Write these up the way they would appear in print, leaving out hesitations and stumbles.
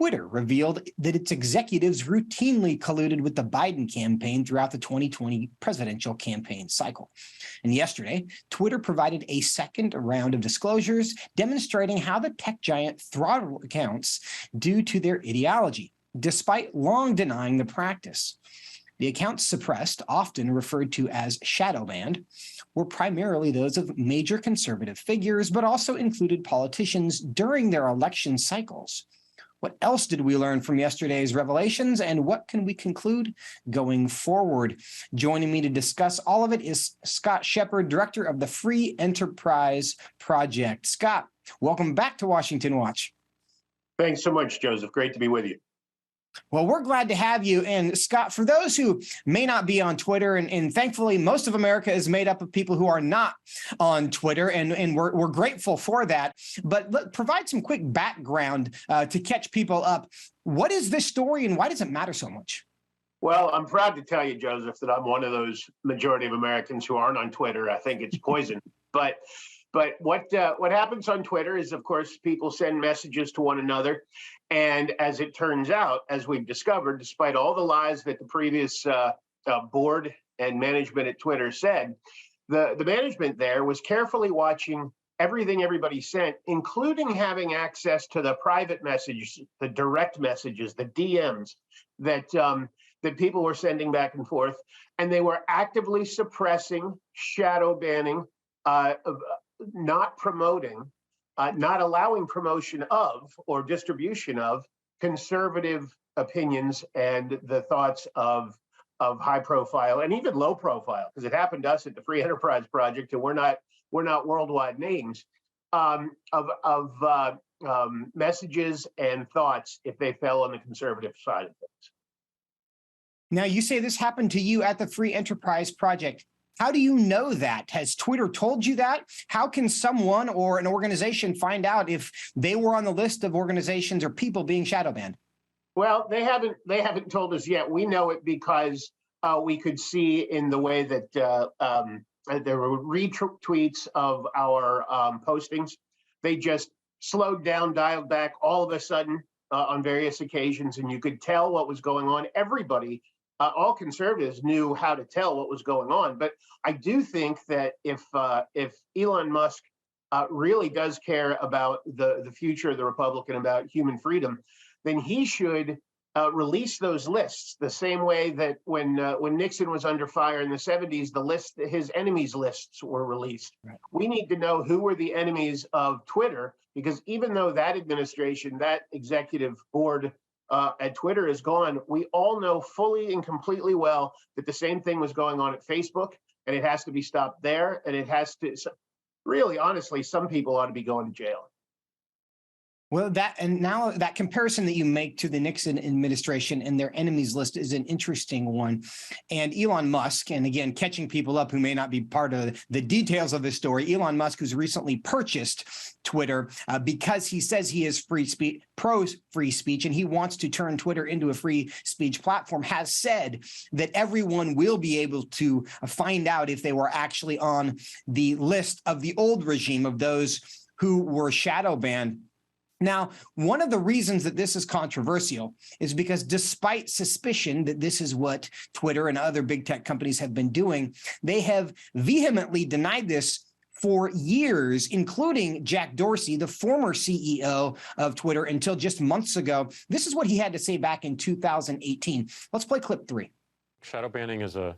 Twitter revealed that its executives routinely colluded with the Biden campaign throughout the 2020 presidential campaign cycle. And yesterday, Twitter provided a second round of disclosures demonstrating how the tech giant throttled accounts due to their ideology, despite long denying the practice. The accounts suppressed, often referred to as shadow banned, were primarily those of major conservative figures, but also included politicians during their election cycles. What else did we learn from yesterday's revelations, and what can we conclude going forward? Joining me to discuss all of it is Scott Shepard, director of the Free Enterprise Project. Scott, welcome back to Washington Watch. Thanks so much, Joseph. Great to be with you. Well, we're glad to have you. And Scott, for those who may not be on Twitter, and thankfully most of America is made up of people who are not on Twitter, and we're grateful for that. But provide some quick background to catch people up. What is this story, and why does it matter so much? Well, I'm proud to tell you, Joseph, that I'm one of those majority of Americans who aren't on Twitter. I think it's poison. But what happens on Twitter is, of course, people send messages to one another. And as it turns out, as we've discovered, despite all the lies that the previous board and management at Twitter said, the management there was carefully watching everything everybody sent, including having access to the private messages, the direct messages, the DMs that people were sending back and forth. And they were actively suppressing, shadow banning, not promoting, not allowing promotion of or distribution of conservative opinions and the thoughts of high profile and even low profile, because it happened to us at the Free Enterprise Project, and we're not worldwide names, of messages and thoughts if they fell on the conservative side of things. Now, you say this happened to you at the Free Enterprise Project. How do you know that? Has Twitter told you that? How can someone or an organization find out if they were on the list of organizations or people being shadow banned? Well, they haven't told us yet. We know it because we could see in the way that there were retweets of our postings. They just slowed down, dialed back all of a sudden on various occasions, and you could tell what was going on. Everybody, all conservatives knew how to tell what was going on. But I do think that if Elon Musk really does care about the future of the Republic, about human freedom, then he should release those lists the same way that when Nixon was under fire in the 70s, his enemies lists were released. Right. We need to know who were the enemies of Twitter, because even though that administration, that executive board at Twitter is gone, we all know fully and completely well that the same thing was going on at Facebook, and it has to be stopped there. And it has to, really, honestly, some people ought to be going to jail. Well, now that comparison that you make to the Nixon administration and their enemies list is an interesting one. And Elon Musk, and again, catching people up who may not be part of the details of this story, Elon Musk, who's recently purchased Twitter because he says he is pro-free speech, and he wants to turn Twitter into a free speech platform, has said that everyone will be able to find out if they were actually on the list of the old regime of those who were shadow banned. Now, one of the reasons that this is controversial is because despite suspicion that this is what Twitter and other big tech companies have been doing, they have vehemently denied this for years, including Jack Dorsey, the former CEO of Twitter, until just months ago. This is what he had to say back in 2018. Let's play clip 3. Shadow banning is a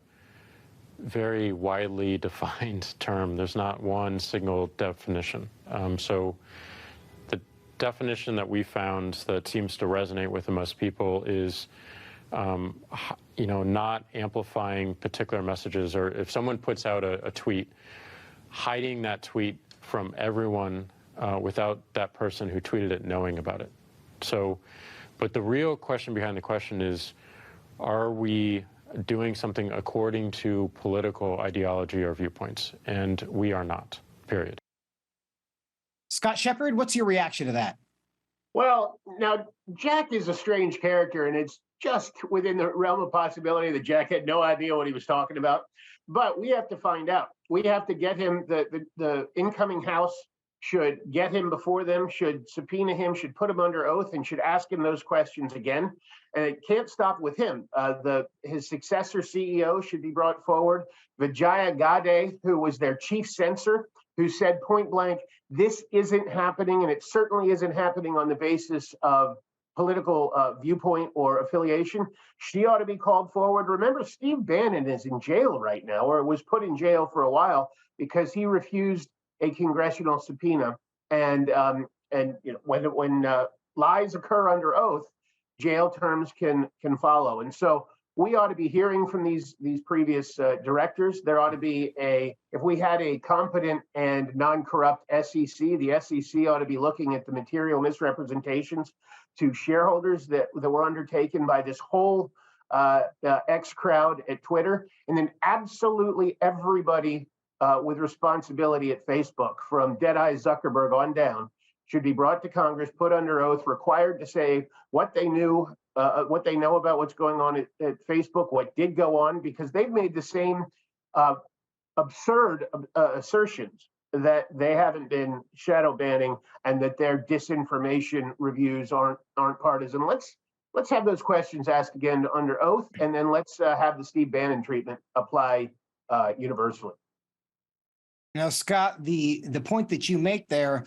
very widely defined term. There's not one single definition. So the definition that we found that seems to resonate with the most people is not amplifying particular messages, or if someone puts out a tweet, hiding that tweet from everyone without that person who tweeted it knowing about it. So, but the real question behind the question is, are we doing something according to political ideology or viewpoints? And we are not, period. Scott Shepard, what's your reaction to that? Well, now, Jack is a strange character, and it's just within the realm of possibility that Jack had no idea what he was talking about. But we have to find out. We have to get him, the incoming House should get him before them, should subpoena him, should put him under oath, and should ask him those questions again. And it can't stop with him. His successor CEO should be brought forward. Vijaya Gade, who was their chief censor, who said point blank, this isn't happening, and it certainly isn't happening on the basis of political viewpoint or affiliation. She ought to be called forward. Remember, Steve Bannon is in jail right now, or was put in jail for a while because he refused a congressional subpoena. And when lies occur under oath, jail terms can follow. And so we ought to be hearing from these previous directors. There ought to be if we had a competent and non-corrupt SEC, the SEC ought to be looking at the material misrepresentations to shareholders that were undertaken by this whole X crowd at Twitter, and then absolutely everybody with responsibility at Facebook, from Deadeye Zuckerberg on down, should be brought to Congress, put under oath, required to say what they knew, what they know about what's going on at Facebook, what did go on, because they've made the same absurd assertions that they haven't been shadow banning and that their disinformation reviews aren't partisan. Let's have those questions asked again under oath, and then let's have the Steve Bannon treatment apply universally. Now, Scott, the point that you make there,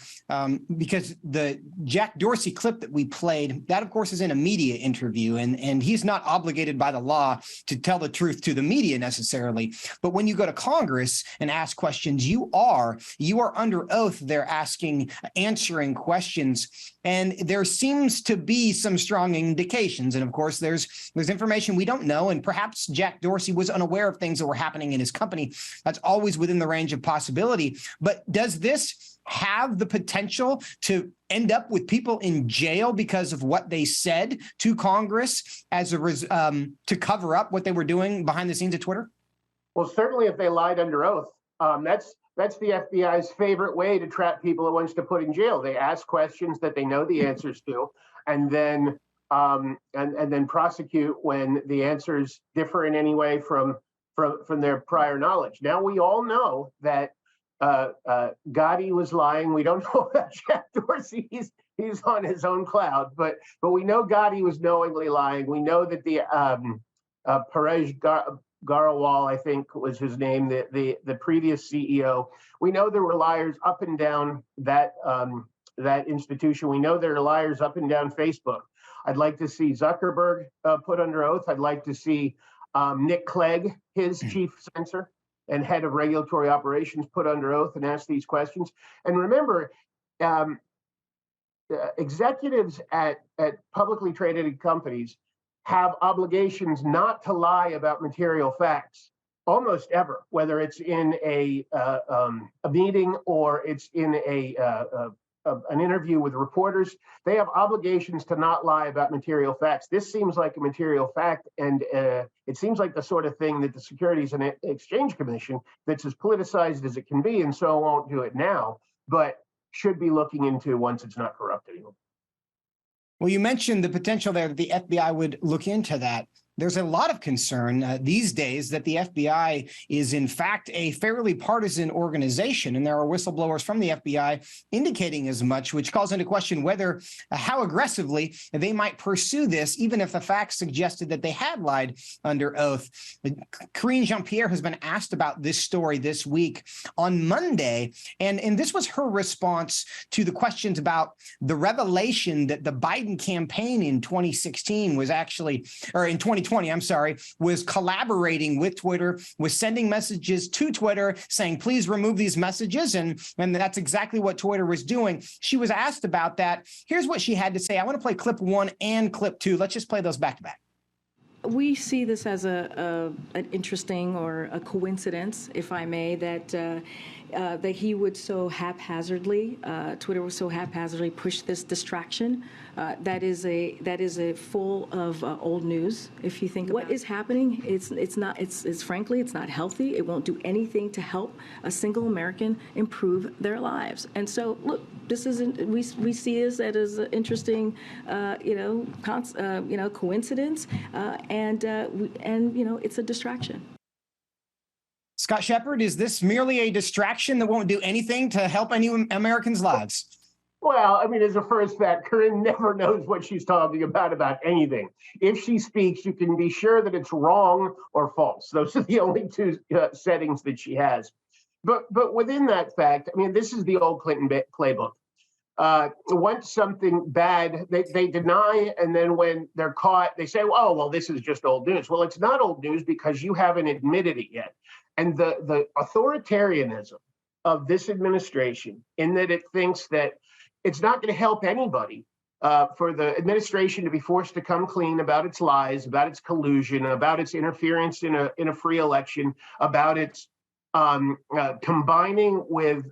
because the Jack Dorsey clip that we played, that of course is in a media interview, and he's not obligated by the law to tell the truth to the media necessarily. But when you go to Congress and ask questions, you are under oath. They're answering questions. And there seems to be some strong indications. And of course, there's information we don't know. And perhaps Jack Dorsey was unaware of things that were happening in his company. That's always within the range of possibility. But does this have the potential to end up with people in jail because of what they said to Congress to cover up what they were doing behind the scenes at Twitter? Well, certainly if they lied under oath, that's the FBI's favorite way to trap people it wants to put in jail. They ask questions that they know the answers to, and then prosecute when the answers differ in any way from their prior knowledge. Now we all know that Gotti was lying. We don't know about Jack Dorsey. He's on his own cloud, but we know Gotti was knowingly lying. We know that the Parej Garawal, I think was his name, the previous CEO. We know there were liars up and down that institution. We know there are liars up and down Facebook. I'd like to see Zuckerberg put under oath. I'd like to see Nick Clegg, his chief censor and head of regulatory operations, put under oath and ask these questions. And remember, executives at publicly traded companies have obligations not to lie about material facts almost ever, whether it's in a meeting or it's in an interview with reporters. They have obligations to not lie about material facts. This seems like a material fact, and it seems like the sort of thing that the Securities and Exchange Commission, that's as politicized as it can be, and so won't do it now, but should be looking into once it's not corrupt anymore. Well, you mentioned the potential there that the FBI would look into that. There's a lot of concern these days that the FBI is, in fact, a fairly partisan organization, and there are whistleblowers from the FBI indicating as much, which calls into question whether how aggressively they might pursue this, even if the facts suggested that they had lied under oath. Karine Jean-Pierre has been asked about this story this week on Monday, and this was her response to the questions about the revelation that the Biden campaign in 2016 was actually, or in 2020, was collaborating with Twitter, was sending messages to Twitter saying, please remove these messages. And that's exactly what Twitter was doing. She was asked about that. Here's what she had to say. I want to play clip 1 and clip 2. Let's just play those back to back. We see this as an interesting or a coincidence, if I may, that he would so haphazardly, Twitter would so haphazardly push this distraction. That is a full of old news. If you think what is happening, it's frankly, it's not healthy. It won't do anything to help a single American improve their lives. And so, look, this isn't. We see this as an interesting, coincidence, and it's a distraction. Scott Shepard, is this merely a distraction that won't do anything to help any Americans' lives? Well, I mean, as a first fact, Corinne never knows what she's talking about anything. If she speaks, you can be sure that it's wrong or false. Those are the only two settings that she has. But within that fact, I mean, this is the old Clinton playbook. Once something bad, they deny, and then when they're caught, they say, "Oh, well, this is just old news." Well, it's not old news because you haven't admitted it yet. And the authoritarianism of this administration, in that it thinks that it's not going to help anybody for the administration to be forced to come clean about its lies, about its collusion, about its interference in a free election, about its combining with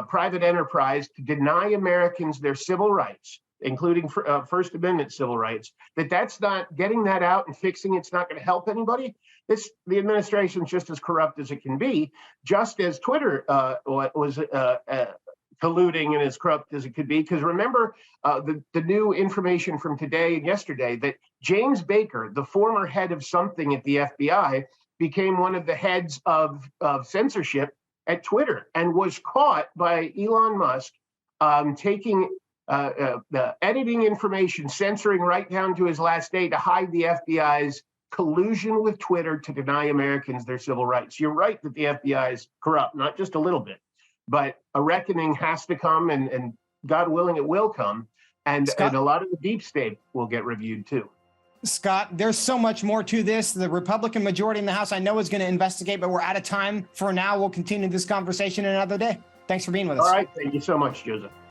private enterprise to deny Americans their civil rights, including First Amendment civil rights. That's not getting that out and fixing it's not going to help anybody. The administration's just as corrupt as it can be, just as Twitter was colluding and as corrupt as it could be. Because remember the new information from today and yesterday that James Baker, the former head of something at the FBI, became one of the heads of censorship at Twitter and was caught by Elon Musk taking editing information, censoring right down to his last day to hide the FBI's collusion with Twitter to deny Americans their civil rights. You're right that the FBI is corrupt, not just a little bit, but a reckoning has to come, and God willing, it will come. And a lot of the deep state will get reviewed too. Scott, there's so much more to this. The Republican majority in the House, I know, is going to investigate, but we're out of time for now. We'll continue this conversation another day. Thanks for being with us. All right. Thank you so much, Joseph.